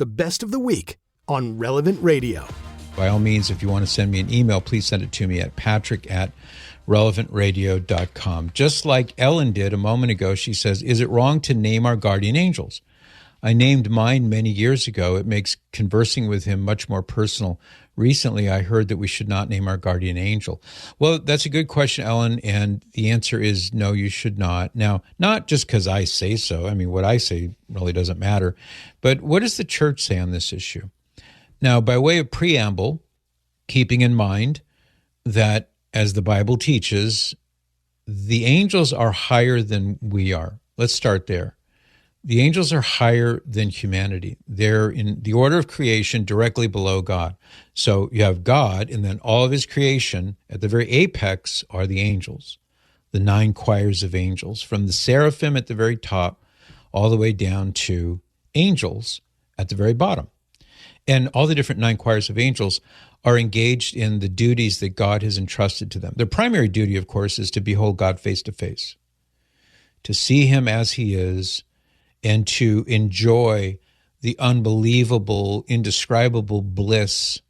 the best of the week on Relevant Radio. By all means, if you want to send me an email, please send it to me at patrick@relevantradio.com. Just like Ellen did a moment ago, she says, is it wrong to name our guardian angels? I named mine many years ago. It makes conversing with him much more personal. Recently, I heard that we should not name our guardian angel. Well, that's a good question, Ellen, and the answer is no, you should not. Now, not just because I say so. I mean, what I say really doesn't matter. But what does the church say on this issue? Now, by way of preamble, keeping in mind that, as the Bible teaches, the angels are higher than we are. Let's start there. The angels are higher than humanity. They're in the order of creation directly below God. So you have God, and then all of his creation, at the very apex are the angels, the 9 choirs of angels, from the seraphim at the very top all the way down to angels at the very bottom. And all the different 9 choirs of angels are engaged in the duties that God has entrusted to them. Their primary duty, of course, is to behold God face to face, to see him as he is, and to enjoy the unbelievable, indescribable bliss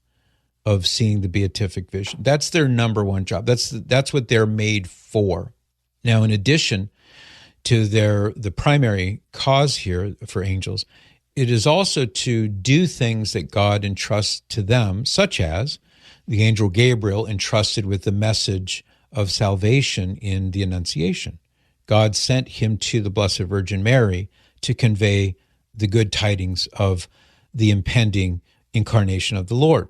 of seeing the beatific vision. That's their number one job. That's what they're made for. Now, in addition to the primary cause here for angels, it is also to do things that God entrusts to them, such as the angel Gabriel entrusted with the message of salvation in the Annunciation. God sent him to the Blessed Virgin Mary to convey the good tidings of the impending incarnation of the Lord.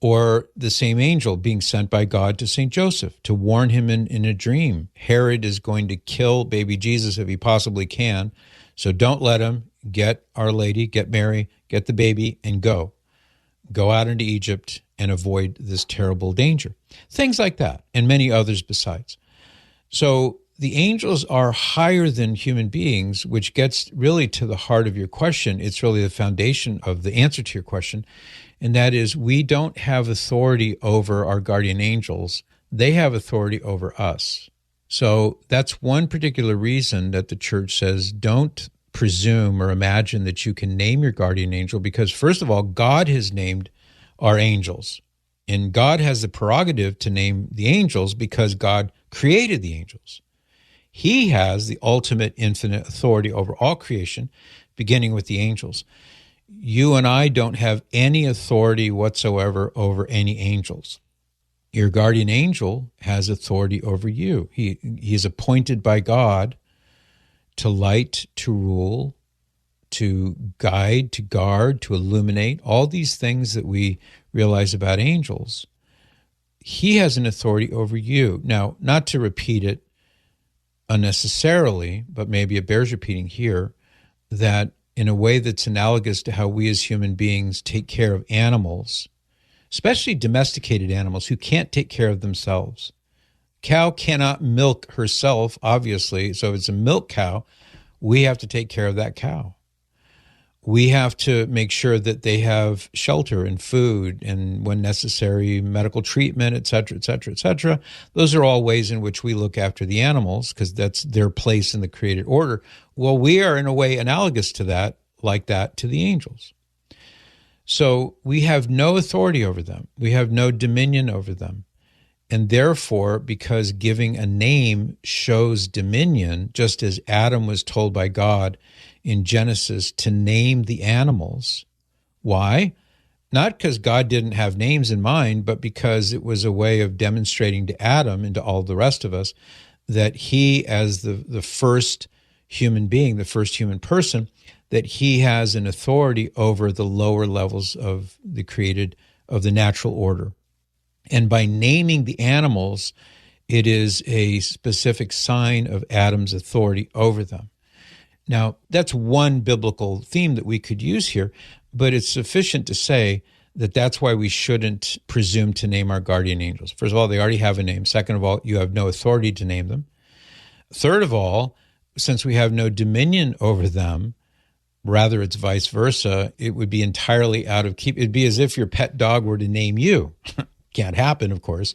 Or the same angel being sent by God to St. Joseph to warn him in a dream. Herod is going to kill baby Jesus if he possibly can, so don't let him. Get Our Lady, get Mary, get the baby, and go. Go out into Egypt and avoid this terrible danger. Things like that, and many others besides. So the angels are higher than human beings, which gets really to the heart of your question. It's really the foundation of the answer to your question, and that is we don't have authority over our guardian angels. They have authority over us. So that's one particular reason that the church says don't presume or imagine that you can name your guardian angel, because first of all, God has named our angels, and God has the prerogative to name the angels because God created the angels. He has the ultimate infinite authority over all creation, beginning with the angels. You and I don't have any authority whatsoever over any angels. Your guardian angel has authority over you. He is appointed by God to light, to rule, to guide, to guard, to illuminate, all these things that we realize about angels. He has an authority over you. Now, not to repeat it unnecessarily, but maybe it bears repeating here, that in a way that's analogous to how we as human beings take care of animals, especially domesticated animals who can't take care of themselves. Cow cannot milk herself, obviously, so if it's a milk cow, we have to take care of that cow. We have to make sure that they have shelter and food and, when necessary, medical treatment, et cetera, et cetera, et cetera. Those are all ways in which we look after the animals because that's their place in the created order. Well, we are in a way analogous to that, like that, to the angels. So we have no authority over them. We have no dominion over them. And therefore, because giving a name shows dominion, just as Adam was told by God in Genesis to name the animals. Why? Not because God didn't have names in mind, but because it was a way of demonstrating to Adam and to all the rest of us that he, as the first human being, the first human person, that he has an authority over the lower levels of the created, of the natural order. And by naming the animals, it is a specific sign of Adam's authority over them. Now, that's one biblical theme that we could use here, but it's sufficient to say that that's why we shouldn't presume to name our guardian angels. First of all, they already have a name. Second of all, you have no authority to name them. Third of all, since we have no dominion over them, rather it's vice versa, it would be entirely out of keep. It'd be as if your pet dog were to name you. Can't happen, of course.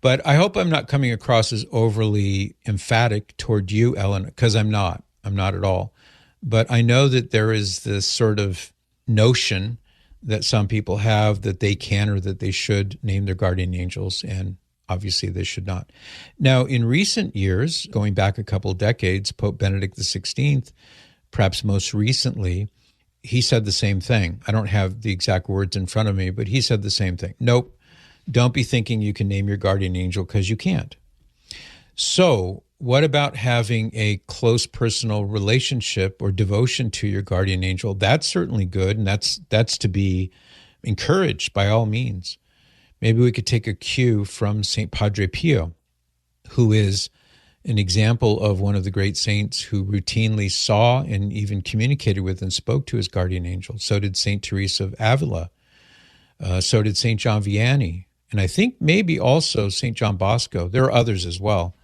But I hope I'm not coming across as overly emphatic toward you, Ellen, because I'm not. I'm not at all. But I know that there is this sort of notion that some people have that they can or that they should name their guardian angels, and obviously they should not. Now, in recent years, going back a couple of decades, Pope Benedict XVI, perhaps most recently, he said the same thing. I don't have the exact words in front of me, but he said the same thing. Nope, don't be thinking you can name your guardian angel, because you can't. So what about having a close personal relationship or devotion to your guardian angel? That's certainly good, and that's to be encouraged by all means. Maybe we could take a cue from St. Padre Pio, who is an example of one of the great saints who routinely saw and even communicated with and spoke to his guardian angel. So did St. Teresa of Ávila. So did St. John Vianney. And I think maybe also St. John Bosco. There are others as well,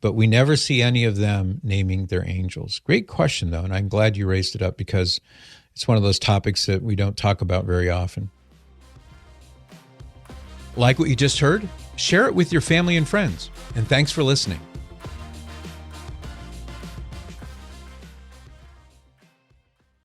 but we never see any of them naming their angels. Great question, though, and I'm glad you raised it up, because it's one of those topics that we don't talk about very often. Like what you just heard? Share it with your family and friends. And thanks for listening.